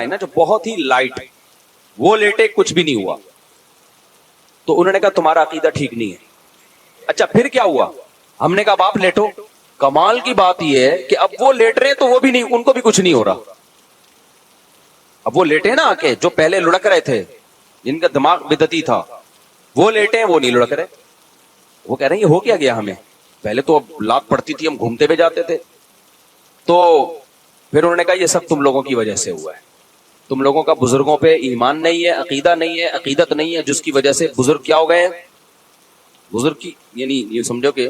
ہے نا جو بہت ہی لائٹ, وہ لیٹے, کچھ بھی نہیں ہوا. تو انہوں نے کہا تمہارا عقیدہ ٹھیک نہیں ہے. اچھا پھر کیا ہوا؟ ہم نے کہا باپ لیٹو. کمال کی بات یہ ہے کہ اب وہ لیٹ رہے تو وہ بھی نہیں, ان کو بھی کچھ نہیں ہو رہا. اب وہ لیٹے نا آ کے, جو پہلے لڑک رہے تھے, جن کا دماغ بدعتی تھا, وہ لیٹے ہیں, وہ نہیں لڑک رہے. وہ کہہ رہے ہیں یہ ہو کیا گیا ہمیں, پہلے تو اب لات پڑتی تھی, ہم گھومتے ہوئے جاتے تھے. تو پھر انہوں نے کہا یہ سب تم لوگوں کی وجہ سے ہوا ہے. تم لوگوں کا بزرگوں پہ ایمان نہیں ہے, عقیدہ نہیں ہے, عقیدت نہیں ہے, جس کی وجہ سے بزرگ کیا ہو گئے, بزرگ کی یعنی یہ سمجھو کہ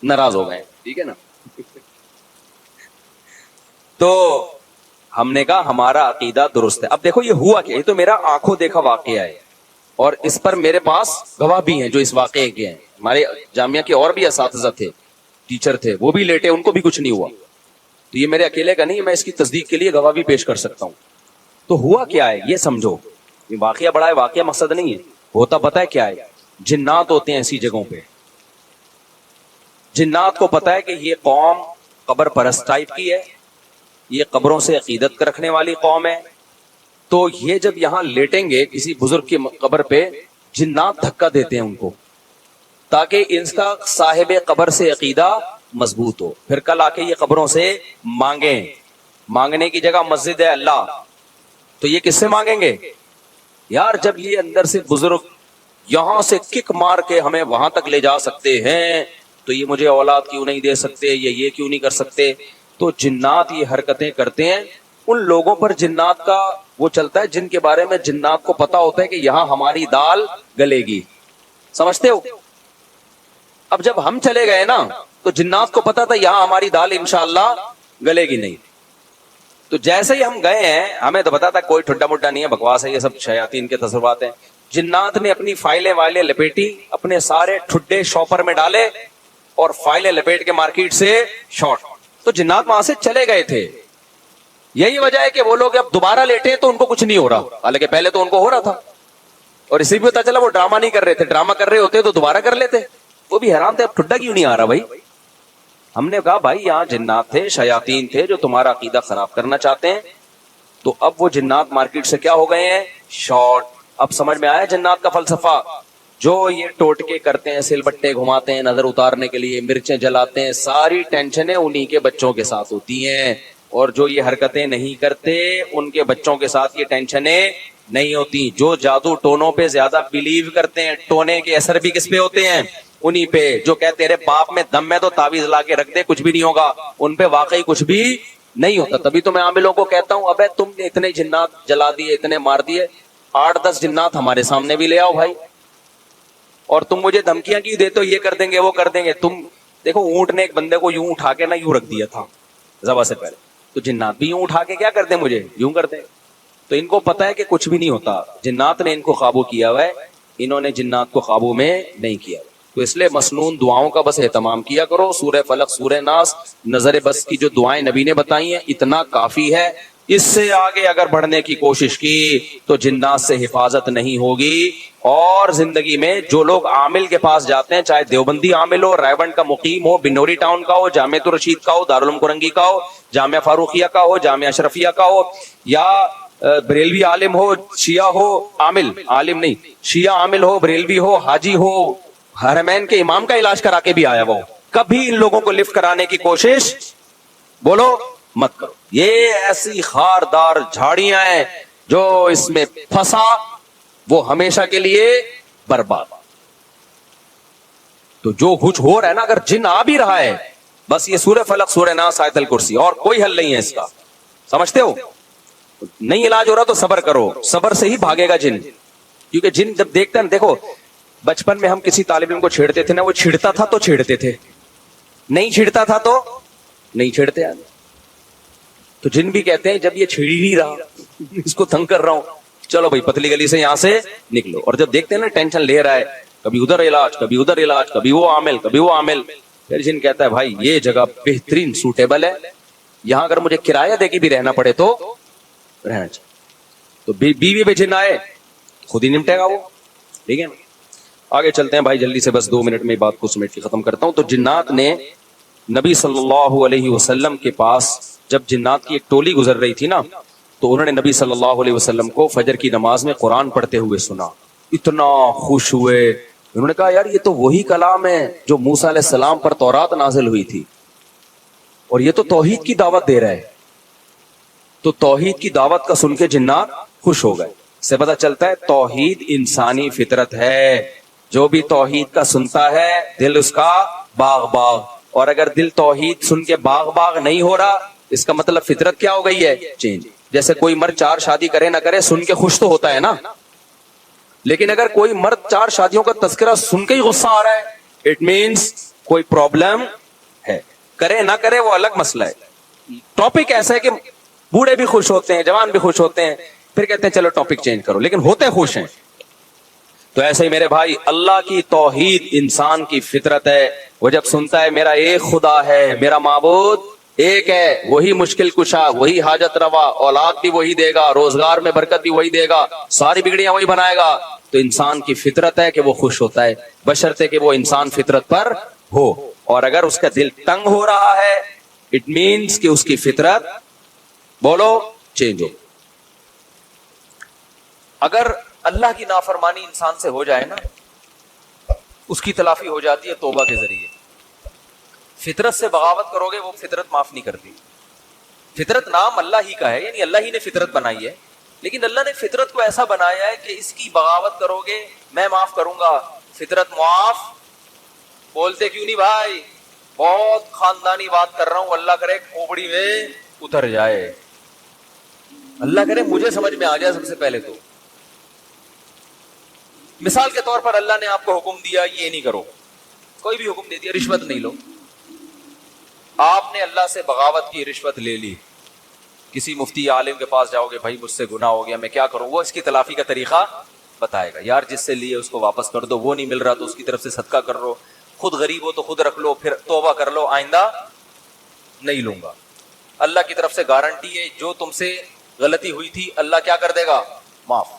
ناراض ہو گئے. ٹھیک ہے نا. تو ہم نے کہا ہمارا عقیدہ درست ہے. اب دیکھو یہ ہوا کیا, یہ تو میرا آنکھوں دیکھا واقعہ ہے, اور اس پر میرے پاس گواہ بھی ہیں جو اس واقعے کے ہیں. ہمارے جامعہ کے اور بھی اساتذہ تھے, ٹیچر تھے, وہ بھی لیٹے, ان کو بھی کچھ نہیں ہوا. تو یہ میرے اکیلے کا نہیں, میں اس کی تصدیق کے لیے گواہ بھی پیش کر سکتا ہوں. تو ہوا کیا ہے یہ سمجھو, یہ واقعہ بڑا ہے, واقعہ مقصد نہیں ہے. ہوتا پتہ ہے کیا ہے, جنات ہوتے ہیں ایسی جگہوں پہ. جنات کو پتہ ہے کہ یہ قوم قبر پرست ٹائپ کی ہے, یہ قبروں سے عقیدت رکھنے والی قوم ہے. تو یہ جب یہاں لیٹیں گے کسی بزرگ کی قبر پہ, جنات دھکا دیتے ہیں ان کو, تاکہ ان کا صاحب قبر سے عقیدہ مضبوط ہو. پھر کل آ کے یہ قبروں سے مانگیں. مانگنے کی جگہ مسجد ہے اللہ, تو یہ کس سے مانگیں گے یار؟ جب یہ اندر سے بزرگ یہاں سے کک مار کے ہمیں وہاں تک لے جا سکتے ہیں, تو یہ مجھے اولاد کیوں نہیں دے سکتے, یہ کیوں نہیں کر سکتے؟ تو جنات یہ حرکتیں کرتے ہیں. ان لوگوں پر جنات کا وہ چلتا ہے جن کے بارے میں جنات کو پتا ہوتا ہے کہ یہاں ہماری دال گلے گی. سمجھتے ہو؟ اب جب ہم چلے گئے نا, تو جنات کو پتا تھا یہاں ہماری دال انشاءاللہ گلے گی نہیں. تو جیسے ہی ہم گئے ہیں, ہمیں تو پتا تھا کوئی ٹھڈا مڈا نہیں ہے, بکواس ہے, یہ سب شیاطین کے تصورات ہیں. جنات نے اپنی فائلیں وائلیں لپیٹی, اپنے سارے ٹھڈے شاپر میں ڈالے, اور فائلیں لپیٹ کے مارکیٹ سے شارٹ. تو جنات وہاں سے چلے گئے تھے. یہی وجہ ہے کہ وہ لوگ اب دوبارہ لیٹے تو ان کو کچھ نہیں ہو رہا, حالانکہ پہلے تو ان کو ہو رہا تھا. اور اسی بھی پتا چلا وہ ڈرامہ نہیں کر رہے تھے, ڈرامہ کر رہے ہوتے تو دوبارہ کر لیتے. وہ بھی حیران تھے اب ٹھڈا کیوں نہیں آ رہا بھائی. ہم نے کہا بھائی یہاں جنات تھے, شیاطین تھے جو تمہارا عقیدہ خراب کرنا چاہتے ہیں. تو اب وہ جنات مارکیٹ سے کیا ہو گئے ہیں, شارٹ. اب سمجھ میں آیا جنات کا فلسفہ. جو یہ ٹوٹکے کرتے ہیں, سل بٹے گھماتے ہیں نظر اتارنے کے لیے, مرچیں جلاتے ہیں, ساری ٹینشنیں انہی کے بچوں کے ساتھ ہوتی ہیں. اور جو یہ حرکتیں نہیں کرتے ان کے بچوں کے ساتھ یہ ٹینشنیں نہیں ہوتی. جو جادو ٹونوں پہ زیادہ بلیو کرتے ہیں, ٹونے کے اثر بھی کس پہ ہوتے ہیں, انہی پہ. جو کہتے تیرے باپ میں دم ہے تو تعویذ لا کے رکھ دے, کچھ بھی نہیں ہوگا, ان پہ واقعی کچھ بھی نہیں ہوتا. تبھی تو میں عاملوں کو کہتا ہوں ابے تم نے اتنے جنات جلا دیے, اتنے مار دیے, 8-10 جنات ہمارے سامنے بھی لے آؤ بھائی. اور تم مجھے دھمکیاں کی دیتے ہو, یہ کر دیں گے وہ کر دیں گے. تم دیکھو اونٹ نے ایک بندے کو یوں اٹھا کے نا یوں رکھ دیا تھا ذبح سے پہلے, تو جنات بھی یوں اٹھا کے کیا کرتے مجھے یوں کرتے. تو ان کو پتا ہے کہ کچھ بھی نہیں ہوتا. جنات نے ان کو قابو کیا ہوا ہے, انہوں نے جنات کو قابو میں نہیں کیا. تو اس لیے مسنون دعاؤں کا بس اہتمام کیا کرو. سورہ فلق, سورہ ناس, نظر بس کی جو دعائیں نبی نے بتائی ہیں اتنا کافی ہے. اس سے آگے اگر بڑھنے کی کوشش کی تو جنات سے حفاظت نہیں ہوگی. اور زندگی میں جو لوگ عامل کے پاس جاتے ہیں, چاہے دیوبندی عامل ہو, رائبنڈ کا مقیم ہو, بنوری ٹاؤن کا ہو, جامعہ الرشید کا ہو, دارالعلوم کرنگی کا ہو, جامعہ فاروقیہ کا ہو, جامعہ اشرفیہ کا ہو, یا بریلوی عالم ہو, شیعہ ہو, عامل عالم نہیں, شیعہ عامل ہو, بریلوی ہو, حاجی ہو, حرمین کے امام کا علاج کرا کے بھی آیا, وہ کبھی ان لوگوں کو لفٹ کرانے کی کوشش بولو مت کرو. یہ ایسی خاردار جھاڑیاں ہیں جو اس میں پھنسا وہ ہمیشہ کے لیے برباد. تو جو کچھ ہو رہا ہے نا, اگر جن آ بھی رہا ہے, بس یہ سورہ فلق, سورہ ناس, آیت الکرسی, اور کوئی حل نہیں ہے اس کا. سمجھتے ہو؟ نہیں علاج ہو رہا تو صبر کرو, صبر سے ہی بھاگے گا جن. کیونکہ جن جب دیکھتے ہیں, دیکھو بچپن میں ہم کسی طالب علم کو چھیڑتے تھے نا, وہ چھڑتا تھا تو چھیڑتے تھے, نہیں چھڑتا تھا تو نہیں چھیڑتے. تو جن بھی کہتے ہیں جب یہ چھڑ ہی نہیں رہا, اس کو تنگ کر رہا ہوں, چلو بھائی پتلی گلی سے یہاں سے نکلو. اور جب دیکھتے ہیں نا ٹینشن لے رہا ہے, کبھی ادھر علاج, کبھی ادھر علاج, کبھی وہ عامل, کبھی وہ عامل, پھر جن کہتا ہے بھائی یہ جگہ بہترین سوٹیبل ہے, یہاں اگر مجھے کرایہ دے کے بھی رہنا پڑے تو رہنا چاہیے. تو بیوی پہ جن آئے خود ہی نمٹے گا وہ. ٹھیک ہے نا, آگے چلتے ہیں بھائی جلدی سے, بس 2 منٹ میں بات کو سمیٹ کے ختم کرتا ہوں. تو جنات نے نبی صلی اللہ علیہ وسلم کے پاس جب جنات کی ایک ٹولی گزر رہی تھی نا, تو انہوں نے نبی صلی اللہ علیہ وسلم کو فجر کی نماز میں قرآن پڑھتے ہوئے سنا, اتنا خوش ہوئے. انہوں نے کہا یار یہ تو وہی کلام ہے جو موسیٰ علیہ السلام پر تورات نازل ہوئی تھی, اور یہ تو توحید کی دعوت دے رہا ہے. تو توحید کی دعوت کا سن کے جنات خوش ہو گئے. سے پتہ چلتا ہے توحید انسانی فطرت ہے. جو بھی توحید کا سنتا ہے دل اس کا باغ باغ, اور اگر دل توحید سن کے باغ باغ نہیں ہو رہا, اس کا مطلب فطرت کیا ہو گئی ہے, چینج. جیسے کوئی مرد 4 شادی کرے نہ کرے سن کے خوش تو ہوتا ہے نا, لیکن اگر کوئی مرد 4 شادیوں کا تذکرہ سن کے ہی غصہ آ رہا ہے, اٹ مینس کوئی پرابلم ہے. کرے نہ کرے وہ الگ مسئلہ ہے. ٹاپک ایسا ہے کہ بوڑھے بھی خوش ہوتے ہیں, جوان بھی خوش ہوتے ہیں, پھر کہتے ہیں چلو ٹاپک چینج کرو, لیکن ہوتے خوش ہیں. تو ایسے ہی میرے بھائی اللہ کی توحید انسان کی فطرت ہے. وہ جب سنتا ہے میرا ایک خدا ہے, میرا معبود ایک ہے, وہی مشکل کشا, وہی حاجت روا, اولاد بھی وہی دے گا, روزگار میں برکت بھی وہی دے گا, ساری بگڑیاں وہی بنائے گا, تو انسان کی فطرت ہے کہ وہ خوش ہوتا ہے, بشرطے کہ وہ انسان فطرت پر ہو. اور اگر اس کا دل تنگ ہو رہا ہے اٹ مینس کہ اس کی فطرت بولو چینج ہو. اگر اللہ کی نافرمانی انسان سے ہو جائے نا, اس کی تلافی ہو جاتی ہے توبہ کے ذریعے. فطرت سے بغاوت کرو گے وہ فطرت معاف نہیں کرتی. فطرت نام اللہ ہی کا ہے, یعنی اللہ ہی نے فطرت بنائی ہے, لیکن اللہ نے فطرت کو ایسا بنایا ہے کہ اس کی بغاوت کرو گے میں معاف کروں گا. فطرت معاف بولتے کیوں نہیں بھائی, بہت خاندانی بات کر رہا ہوں, اللہ کرے کھوپڑی میں اتر جائے, اللہ کرے مجھے سمجھ میں آ جائے. سب سے پہلے تو مثال کے طور پر اللہ نے آپ کو حکم دیا یہ نہیں کرو, کوئی بھی حکم دے دیا, رشوت نہیں لو. آپ نے اللہ سے بغاوت کی, رشوت لے لی, کسی مفتی عالم کے پاس جاؤ گے, بھائی مجھ سے گناہ ہو گیا میں کیا کروں, وہ اس کی تلافی کا طریقہ بتائے گا. یار جس سے لیے اس کو واپس کر دو, وہ نہیں مل رہا تو اس کی طرف سے صدقہ کر لو, خود غریب ہو تو خود رکھ لو, پھر توبہ کر لو آئندہ نہیں لوں گا. اللہ کی طرف سے گارنٹی ہے جو تم سے غلطی ہوئی تھی اللہ کیا کر دے گا, معاف.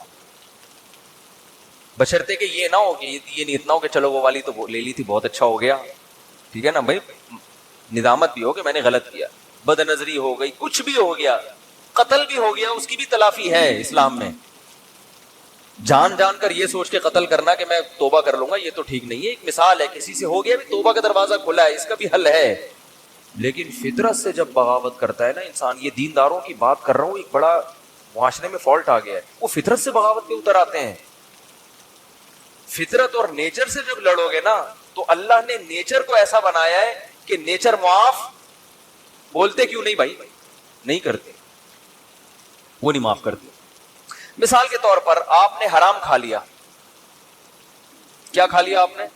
بشرطے کہ یہ نہ ہو کہ یہ نیت نہ ہو کہ چلو وہ والی تو لے لی تھی بہت اچھا ہو گیا, ٹھیک ہے نا بھائی, ندامت بھی ہو کہ میں نے غلط کیا, بد نظری ہو گئی, کچھ بھی ہو گیا, قتل بھی ہو گیا, اس کی بھی تلافی ہے اسلام میں. جان جان کر یہ سوچ کے قتل کرنا کہ میں توبہ کر لوں گا, یہ تو ٹھیک نہیں ہے. ایک مثال ہے, کسی سے ہو گیا بھی توبہ کا دروازہ کھلا ہے, اس کا بھی حل ہے. لیکن فطرت سے جب بغاوت کرتا ہے نا انسان, یہ دینداروں کی بات کر رہا ہوں, ایک بڑا معاشرے میں فالٹ آ گیا ہے, وہ فطرت سے بغاوت پہ اتر آتے ہیں. فطرت اور نیچر سے جب لڑو گے نا تو اللہ نے نیچر کو ایسا بنایا ہے کہ نیچر معاف بولتے کیوں نہیں بھائی, نہیں کرتے, وہ نہیں معاف کرتے. مثال کے طور پر آپ نے حرام کھا لیا, کیا کھا لیا آپ نے,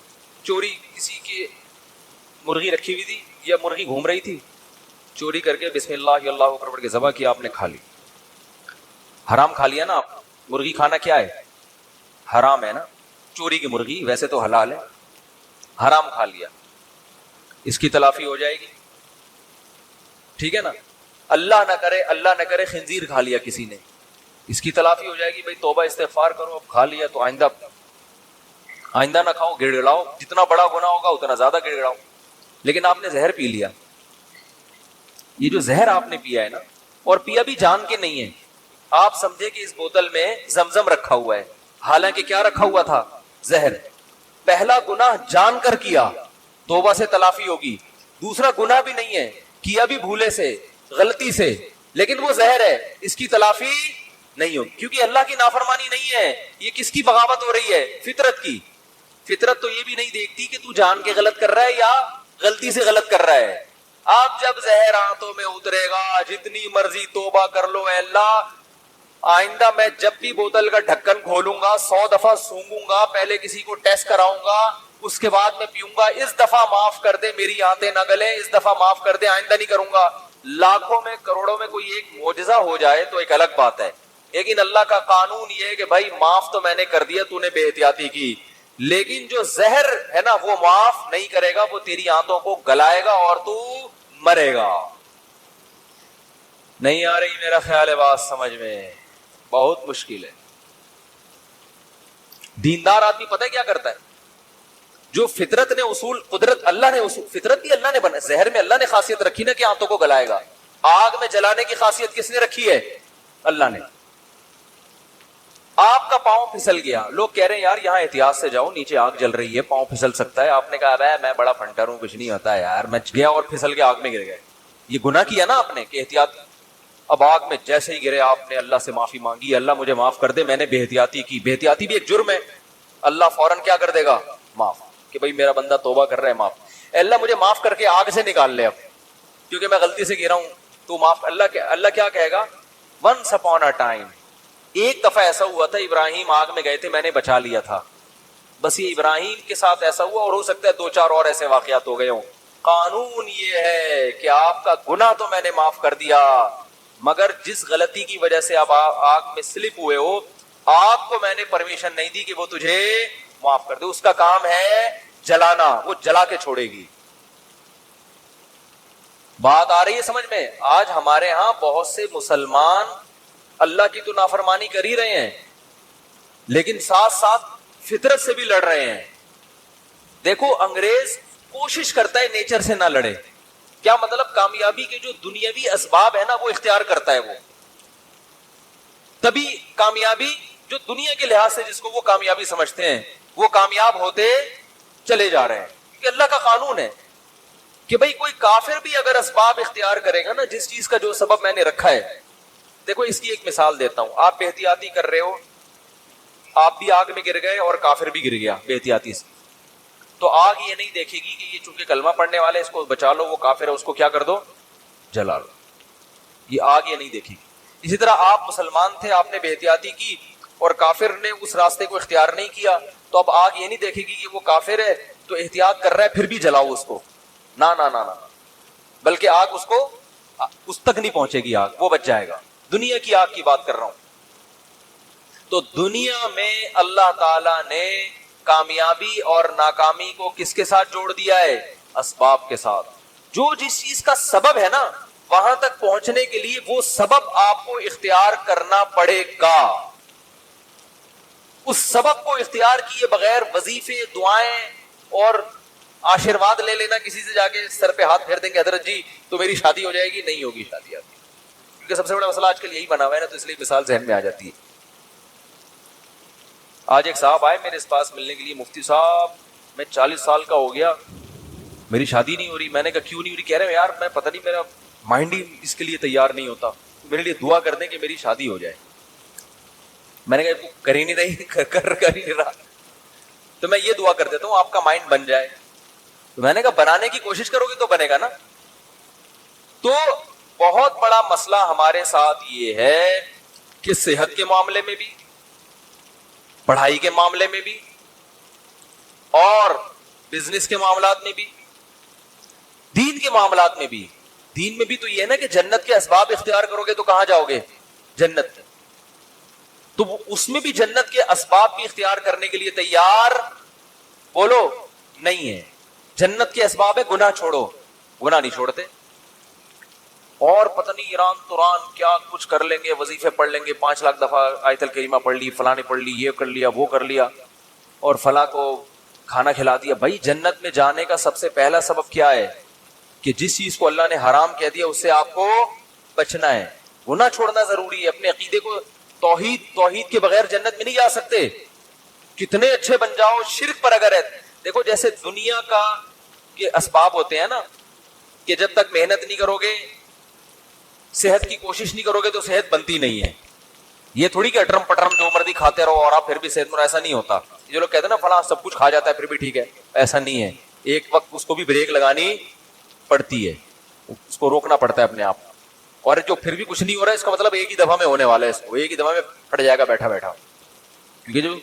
چوری, کسی کی مرغی رکھی ہوئی تھی یا مرغی گھوم رہی تھی, چوری کر کے بسم اللہ اللہ اکبر پڑھ کے ذبح کیا, آپ نے کھا لی, حرام کھا لیا نا آپ. مرغی کھانا کیا ہے, حرام ہے نا, چوری کی مرغی ویسے تو حلال ہے, حرام کھا لیا, اس کی تلافی ہو جائے گی, ٹھیک ہے نا. اللہ نہ کرے خنزیر کھا لیا کسی نے, اس کی تلافی ہو جائے گی, بھائی توبہ استغفار کرو, اب کھا لیا تو آئندہ نہ کھاؤ, گڑ گڑاؤ, جتنا بڑا گناہ ہوگا اتنا زیادہ گڑ گڑاؤ. لیکن آپ نے زہر پی لیا, یہ جو زہر آپ نے پیا ہے نا, اور پیا بھی جان کے نہیں ہے, آپ سمجھے کہ اس بوتل میں زمزم رکھا ہوا ہے, حالانکہ کیا رکھا ہوا تھا, زہر. پہلا گناہ جان کر کیا, توبہ سے تلافی ہوگی. دوسرا گناہ بھی نہیں ہے, کیا بھی بھولے سے, غلطی سے, لیکن وہ زہر ہے, اس کی تلافی نہیں ہوگی, کیونکہ اللہ کی نافرمانی نہیں ہے. یہ کس کی بغاوت ہو رہی ہے, فطرت کی. فطرت تو یہ بھی نہیں دیکھتی کہ تو جان کے غلط کر رہا ہے یا غلطی سے غلط کر رہا ہے. آپ جب زہر آنتوں میں اترے گا, جتنی مرضی توبہ کر لو, اے اللہ آئندہ میں جب بھی بوتل کا ڈھکن کھولوں گا 100 دفعہ سونگوں گا, پہلے کسی کو ٹیسٹ کراؤں گا, اس کے بعد میں پیوں گا, اس دفعہ معاف کر دے, میری آنتیں نہ گلیں, اس دفعہ معاف کر دے, آئندہ نہیں کروں گا. لاکھوں میں کروڑوں میں کوئی ایک معجزہ ہو جائے تو ایک الگ بات ہے, لیکن اللہ کا قانون یہ ہے کہ بھائی معاف تو میں نے کر دیا, تو نے بے احتیاطی کی, لیکن جو زہر ہے نا وہ معاف نہیں کرے گا, وہ تیری آنتوں کو گلائے گا اور تو مرے گا. نہیں آ رہی میرا خیال ہے بات سمجھ میں, بہت مشکل ہے. دیندار آدمی پتہ ہے کیا کرتا ہے, جو فطرت نے اصول, قدرت اللہ نے اصول, فطرت بھی اللہ نے بنا, زہر میں اللہ نے خاصیت رکھی نا کہ آنتوں کو گلائے گا. آگ میں جلانے کی خاصیت کس نے رکھی ہے, اللہ نے. آپ کا پاؤں پھسل گیا, لوگ کہہ رہے ہیں یار یہاں احتیاط سے جاؤ, نیچے آگ جل رہی ہے, پاؤں پھسل سکتا ہے. آپ نے کہا میں بڑا فنٹر ہوں, کچھ نہیں ہوتا ہے یار, میں گیا اور پھسل کے آگ میں گر گئے. یہ گناہ کیا نا آپ نے کہ احتیاط. اب آگ میں جیسے ہی گرے آپ نے اللہ سے معافی مانگی, اللہ مجھے معاف کر دے, میں نے بے احتیاطی کی. بے احتیاطی بھی ایک جرم ہے. اللہ فوراً کیا کر دے گا؟ معاف, کہ بھائی میرا بندہ توبہ کر رہا ہے, معاف. اللہ مجھے معاف کر کے آگ سے نکال لے اب, کیونکہ میں غلطی سے گرا ہوں, تو معاف. اللہ کیا کہے گا؟ ونس اپون اے ٹائم, ایک دفعہ ایسا ہوا تھا, ابراہیم آگ میں گئے تھے, میں نے بچا لیا تھا. بس یہ ابراہیم کے ساتھ ایسا ہوا, اور ہو سکتا ہے 2-4 اور ایسے واقعات ہو گئے ہوں. قانون یہ ہے کہ آپ کا گناہ تو میں نے معاف کر دیا, مگر جس غلطی کی وجہ سے آپ آگ میں سلپ ہوئے ہو, آگ کو میں نے پرمیشن نہیں دی کہ وہ تجھے معاف کر دے. اس کا کام ہے جلانا, وہ جلا کے چھوڑے گی. بات آ رہی ہے سمجھ میں؟ آج ہمارے ہاں بہت سے مسلمان اللہ کی تو نافرمانی کر ہی رہے ہیں, لیکن ساتھ ساتھ فطرت سے بھی لڑ رہے ہیں. دیکھو انگریز کوشش کرتا ہے نیچر سے نہ لڑے. کیا مطلب؟ کامیابی کے جو دنیاوی اسباب ہے نا وہ اختیار کرتا ہے وہ, تبھی کامیابی جو دنیا کے لحاظ سے جس کو وہ کامیابی سمجھتے ہیں وہ کامیاب ہوتے چلے جا رہے ہیں. کیونکہ اللہ کا قانون ہے کہ بھئی کوئی کافر بھی اگر اسباب اختیار کرے گا نا, جس چیز کا جو سبب میں نے رکھا ہے. دیکھو اس کی ایک مثال دیتا ہوں. آپ بے احتیاطی کر رہے ہو, آپ بھی آگ میں گر گئے اور کافر بھی گر گیا بے احتیاطی سے, تو آگ یہ نہیں دیکھے گی کہ یہ چونکہ کلمہ پڑھنے والے ہیں اس کو بچا لو, وہ کافر ہے اس کو کیا کر دو, جلا لو. یہ آگ یہ نہیں دیکھے گی. اسی طرح آپ مسلمان تھے, آپ نے بے احتیاطی کی اور کافر نے اس راستے کو اختیار نہیں کیا, تو اب آگ یہ نہیں دیکھے گی کہ وہ کافر ہے تو احتیاط کر رہا ہے پھر بھی جلاؤ اس کو. نہ نہ نہ, بلکہ آگ اس کو اس تک نہیں پہنچے گی, آگ وہ بچ جائے گا. دنیا کی آگ کی بات کر رہا ہوں. تو دنیا میں اللہ تعالی نے کامیابی اور ناکامی کو کس کے ساتھ جوڑ دیا ہے؟ اسباب کے ساتھ. جو جس چیز کا سبب ہے نا وہاں تک پہنچنے کے لیے وہ سبب آپ کو اختیار کرنا پڑے گا. اس سبب کو اختیار کیے بغیر وظیفے, دعائیں اور آشیرواد لے لینا, کسی سے جا کے سر پہ ہاتھ پھیر دیں گے حضرت جی تو میری شادی ہو جائے گی, نہیں ہوگی شادی آپ کی. کیونکہ سب سے بڑا مسئلہ آج کل یہی بنا ہوا ہے نا, تو اس لیے مثال ذہن میں آ جاتی ہے. آج ایک صاحب آئے میرے پاس ملنے کے لیے, مفتی صاحب میں 40 سال کا ہو گیا, میری شادی نہیں ہو رہی. میں نے کہا کیوں نہیں ہو رہی؟ کہہ رہے ہیں یار میں پتہ نہیں, میرا مائنڈ ہی اس کے لیے تیار نہیں ہوتا, میرے لیے دعا کر دیں کہ میری شادی ہو جائے. میں نے کہا کر ہی نہیں رہی, کر ہی نہیں رہا, تو میں یہ دعا کر دیتا ہوں آپ کا مائنڈ بن جائے. تو میں نے کہا بنانے کی کوشش کرو گے تو بنے گا نا. تو بہت بڑا مسئلہ ہمارے ساتھ یہ ہے کہ صحت کے معاملے میں بھی, پڑھائی کے معاملے میں بھی, اور بزنس کے معاملات میں بھی, دین کے معاملات میں بھی. دین میں بھی تو یہ ہے نا کہ جنت کے اسباب اختیار کرو گے تو کہاں جاؤ گے؟ جنت. تو اس میں بھی جنت کے اسباب بھی اختیار کرنے کے لیے تیار بولو نہیں ہے. جنت کے اسباب ہے گناہ چھوڑو, گناہ نہیں چھوڑتے. اور پتہ نہیں ایران توران کیا کچھ کر لیں گے, وظیفے پڑھ لیں گے, 5 لاکھ دفعہ آیت الکریمہ پڑھ لی, فلاں نے پڑھ لی, یہ کر لیا, وہ کر لیا, اور فلاں کو کھانا کھلا دیا. بھائی جنت میں جانے کا سب سے پہلا سبب کیا ہے؟ کہ جس چیز کو اللہ نے حرام کہہ دیا اس سے آپ کو بچنا ہے. گناہ چھوڑنا ضروری ہے. اپنے عقیدے کو توحید کے بغیر جنت میں نہیں جا سکتے. کتنے اچھے بن جاؤ, شرک پر اگر ہے. دیکھو جیسے دنیا کا کے اسباب ہوتے ہیں نا, کہ جب تک محنت نہیں کرو گے, صحت کی کوشش نہیں کرو گے تو صحت بنتی نہیں ہے. یہ تھوڑی کہ اٹرم پٹرم جو مردی کھاتے رہو اور آپ پھر بھی صحت مند, ایسا نہیں ہوتا. جو لوگ کہتے ہیں نا فلاں سب کچھ کھا جاتا ہے پھر بھی ٹھیک ہے, ایسا نہیں ہے. ایک وقت اس کو بھی بریک لگانی پڑتی ہے, اس کو روکنا پڑتا ہے اپنے آپ. اور جو پھر بھی کچھ نہیں ہو رہا ہے اس کا مطلب ایک ہی دفعہ میں ہونے والا ہے, اس کو ایک ہی دفعہ میں پھٹ جائے گا بیٹھا بیٹھا. کیونکہ جو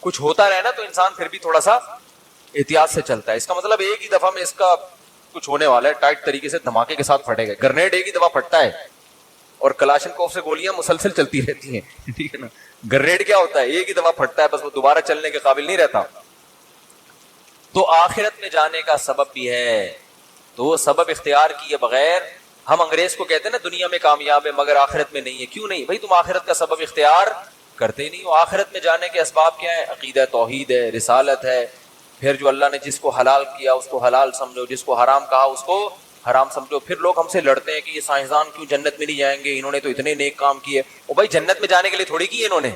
کچھ ہوتا رہے نا تو انسان پھر بھی تھوڑا سا احتیاط سے چلتا ہے. اس کا مطلب ایک ہی دفعہ میں اس کا کچھ ہونے والا ہے, ٹائٹ طریقے سے دھماکے کے ساتھ پھٹے گا. گرنیڈ ایک ہی دفعہ پھٹتا ہے اور کلاشن کوف سے گولیاں مسلسل چلتی رہتی ہیں, ٹھیک ہے نا. گرنیڈ کیا ہوتا ہے؟ ایک ہی دفعہ پھٹتا ہے, بس وہ دوبارہ چلنے کے قابل نہیں رہتا. تو آخرت میں جانے کا سبب بھی ہے, تو وہ سبب اختیار کیے بغیر ہم انگریز کو کہتے ہیں نا دنیا میں کامیاب ہے مگر آخرت میں نہیں ہے. کیوں نہیں بھائی؟ تم آخرت کا سبب اختیار کرتے ہی نہیں ہو. آخرت میں جانے کے اسباب کیا ہے؟ عقیدہ توحید ہے, رسالت ہے. پھر جو اللہ نے جس کو حلال کیا اس کو حلال سمجھو, جس کو حرام کہا اس کو حرام سمجھو. پھر لوگ ہم سے لڑتے ہیں کہ یہ سائنسدان کیوں جنت میں نہیں جائیں گے, انہوں نے تو اتنے نیک کام کیے. او بھائی جنت میں جانے کے لیے تھوڑی کیے انہوں نے,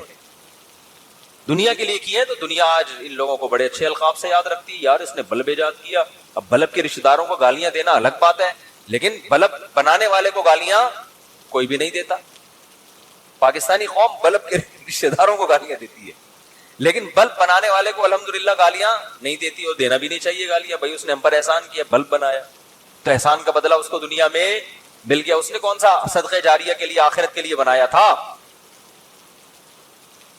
دنیا کے لیے کیے ہیں. تو دنیا آج ان لوگوں کو بڑے اچھے القاب سے یاد رکھتی ہے, یار اس نے بلب ایجاد کیا. اب بلب کے رشتہ داروں کو گالیاں دینا الگ بات ہے, لیکن بلب بنانے والے کو گالیاں کوئی بھی نہیں دیتا. پاکستانی قوم بلب کے رشتہ داروں کو گالیاں دیتی ہے, لیکن بلب بنانے والے کو الحمدللہ گالیاں نہیں دیتی, اور دینا بھی نہیں چاہیے گالیاں. بھائی اس نے ہم پر احسان کیا, بلب بنایا, تو احسان کا بدلہ اس کو دنیا میں مل گیا. اس نے کون سا صدقہ جاریہ کے لیے آخرت کے لیے بنایا تھا؟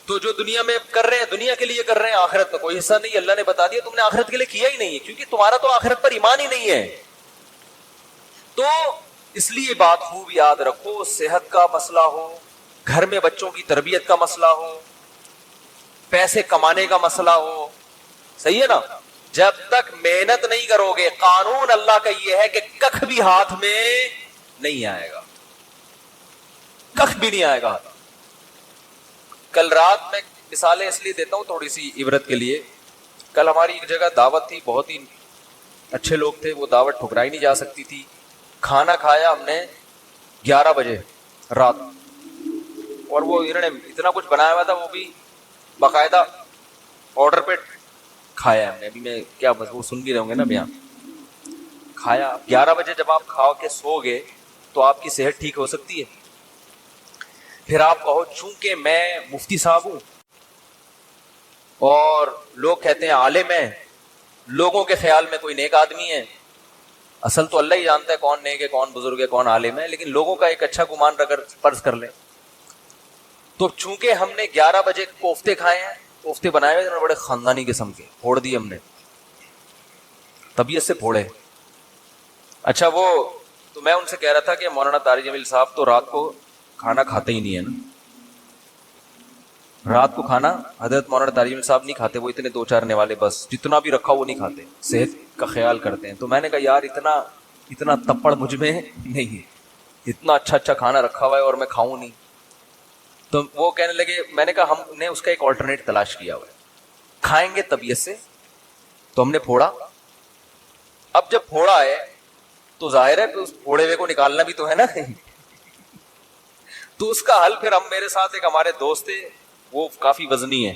تو جو دنیا میں کر رہے ہیں دنیا کے لیے کر رہے ہیں, آخرت میں کوئی حصہ نہیں. اللہ نے بتا دیا تم نے آخرت کے لیے کیا ہی نہیں ہے, کیونکہ تمہارا تو آخرت پر ایمان ہی نہیں ہے. تو اس لیے بات خوب یاد رکھو, صحت کا مسئلہ ہو, گھر میں بچوں کی تربیت کا مسئلہ ہو, پیسے کمانے کا مسئلہ ہو, صحیح ہے نا, جب تک محنت نہیں کرو گے, قانون اللہ کا یہ ہے کہ کخ بھی ہاتھ میں نہیں آئے گا, کخ بھی نہیں آئے گا. کل رات میں مثالیں اس لیے دیتا ہوں تھوڑی سی عبرت کے لیے. کل ہماری ایک جگہ دعوت تھی, بہت ہی اچھے لوگ تھے, وہ دعوت ٹھکرائی نہیں جا سکتی تھی. کھانا کھایا ہم نے 11 بجے رات, اور وہ انہوں نے اتنا کچھ بنایا ہوا تھا, وہ بھی باقاعدہ آرڈر پہ کھایا ہم نے. ابھی میں کیا بس وہ سن بھی رہے ہوں گے نا بیان. کھایا 11 بجے, جب آپ کھا کے سو گے تو آپ کی صحت ٹھیک ہو سکتی ہے؟ پھر آپ کہو چونکہ میں مفتی صاحب ہوں اور لوگ کہتے ہیں عالم ہے, لوگوں کے خیال میں کوئی نیک آدمی ہے. اصل تو اللہ ہی جانتا ہے کون نیک ہے, کون بزرگ ہے, کون عالم ہے, لیکن لوگوں کا ایک اچھا گمان اگر فرض کر لیں تو چونکہ ہم نے 11 بجے کوفتے کھائے ہیں, کوفتے بنائے ہوئے بڑے خاندانی قسم کے, پھوڑ دیے ہم نے, طبیعت سے پھوڑے. اچھا وہ تو میں ان سے کہہ رہا تھا کہ مولانا طارق جمیل صاحب تو رات کو کھانا کھاتے ہی نہیں ہے نا, رات کو کھانا حضرت مولانا طارق جمیل صاحب نہیں کھاتے, وہ اتنے 2-4 نوالے بس, جتنا بھی رکھا وہ نہیں کھاتے, صحت کا خیال کرتے ہیں. تو میں نے کہا یار اتنا تپڑ مجھ میں نہیں ہے, اتنا اچھا کھانا رکھا ہوا ہے اور میں کھاؤں نہیں. تو وہ کہنے لگے, میں نے کہا ہم نے اس کا ایک آلٹرنیٹ تلاش کیا ہوا ہے, کھائیں گے طبیعت سے. تو ہم نے پھوڑا, اب جب پھوڑا ہے تو ظاہر ہے اس پھوڑے ہوئے کو نکالنا بھی تو ہے نا. تو اس کا حل پھر ہم, میرے ساتھ ایک ہمارے دوست تھے, وہ کافی وزنی ہے.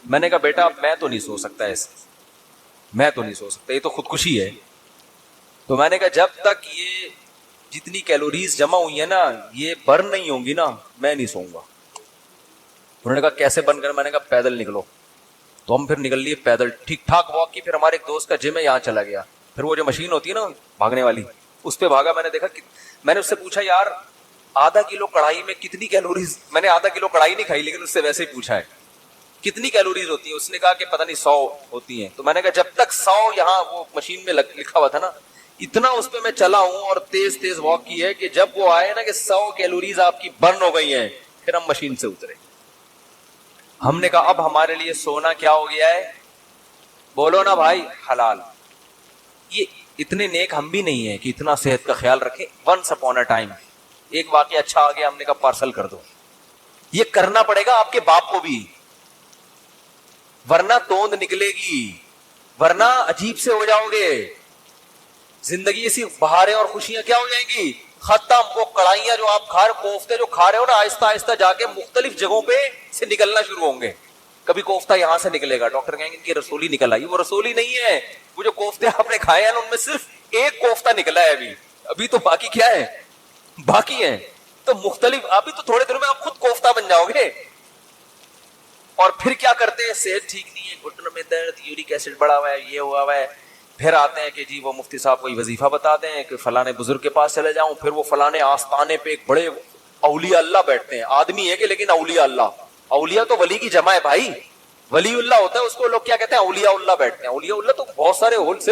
میں نے کہا بیٹا میں تو نہیں سو سکتا ایسے, میں تو نہیں سو سکتا, یہ تو خودکشی ہے. تو میں نے کہا جب تک یہ جتنی کیلوریز جمع ہوئی ہیں نا یہ برن نہیں ہوں گی نا میں نہیں سوؤں گا. انہوں نے کہا کیسے بن کر؟ میں نے کہا پیدل نکلو. تو ہم پھر نکل لیے پیدل, ٹھیک ٹھاک واک کی. پھر ہمارے ایک دوست کا جم ہے, یہاں چلا گیا. پھر وہ جو مشین ہوتی ہے نا بھاگنے والی, اس پہ بھاگا. میں نے دیکھا, میں نے اس سے پوچھا یار آدھا کلو کڑھائی میں کتنی کیلوریز, میں نے آدھا کلو کڑھائی نہیں کھائی لیکن اس سے ویسے ہی پوچھا ہے کتنی کیلوریز ہوتی ہیں. اس نے کہا کہ پتہ نہیں 100 ہوتی ہیں. تو میں نے کہا جب تک 100 یہاں وہ مشین میں لکھا ہوا تھا نا, اتنا اس پہ میں چلا ہوں اور تیز واک کی ہے کہ جب وہ آئے نا کہ 100 کیلوریز آپ کی برن ہو گئی ہیں, پھر ہم مشین سے اترے. ہم نے کہا اب ہمارے لیے سونا کیا ہو گیا ہے؟ بولو نا بھائی, حلال. یہ اتنے نیک ہم بھی نہیں ہیں کہ اتنا صحت کا خیال رکھیں. ونس اپون اے ٹائم ایک واقعہ اچھا آ گیا, ہم نے کہا پارسل کر دو. یہ کرنا پڑے گا آپ کے باپ کو بھی, ورنہ توند نکلے گی, ورنہ عجیب سے ہو جاؤ گے. زندگی ایسی بہاریں اور خوشیاں کیا ہو جائیں گی, ختم. وہ کڑھائیاں جو آپ کوفتے جو کھا رہے ہو نا, آہستہ آہستہ جا کے مختلف جگہوں پہ سے نکلنا شروع ہوں گے. کبھی کوفتہ یہاں سے نکلے گا, ڈاکٹر کہیں گے کہ رسولی نکل آئی. وہ رسولی نہیں ہے, وہ جو کوفتے آپ نے کھائے ہیں ان میں صرف ایک کوفتہ نکلا ہے ابھی تو باقی کیا ہے, باقی ہیں. تو مختلف, ابھی تو تھوڑے دنوں میں آپ خود کوفتہ بن جاؤ گے. اور پھر کیا کرتے ہیں, صحت ٹھیک نہیں ہے, گھٹنوں میں درد, یورک ایسڈ بڑھا ہوا ہے, یہ ہوا ہوا ہے. پھر آتے ہیں کہ جی وہ مفتی صاحب کوئی وظیفہ بتا دیں کہ فلانے بزرگ کے پاس چلے جاؤں. پھر وہ فلانے آستانے پہ ایک بڑے اولیاء اللہ بیٹھتے ہیں, آدمی ہے کہ لیکن اولیاء اللہ. اولیاء تو ولی کی جمع ہے بھائی, ولی اللہ ہوتا ہے, اس کو لوگ کیا کہتے ہیں اولیاء اللہ بیٹھتے ہیں. اولیاء اللہ تو بہت سارے ہول سے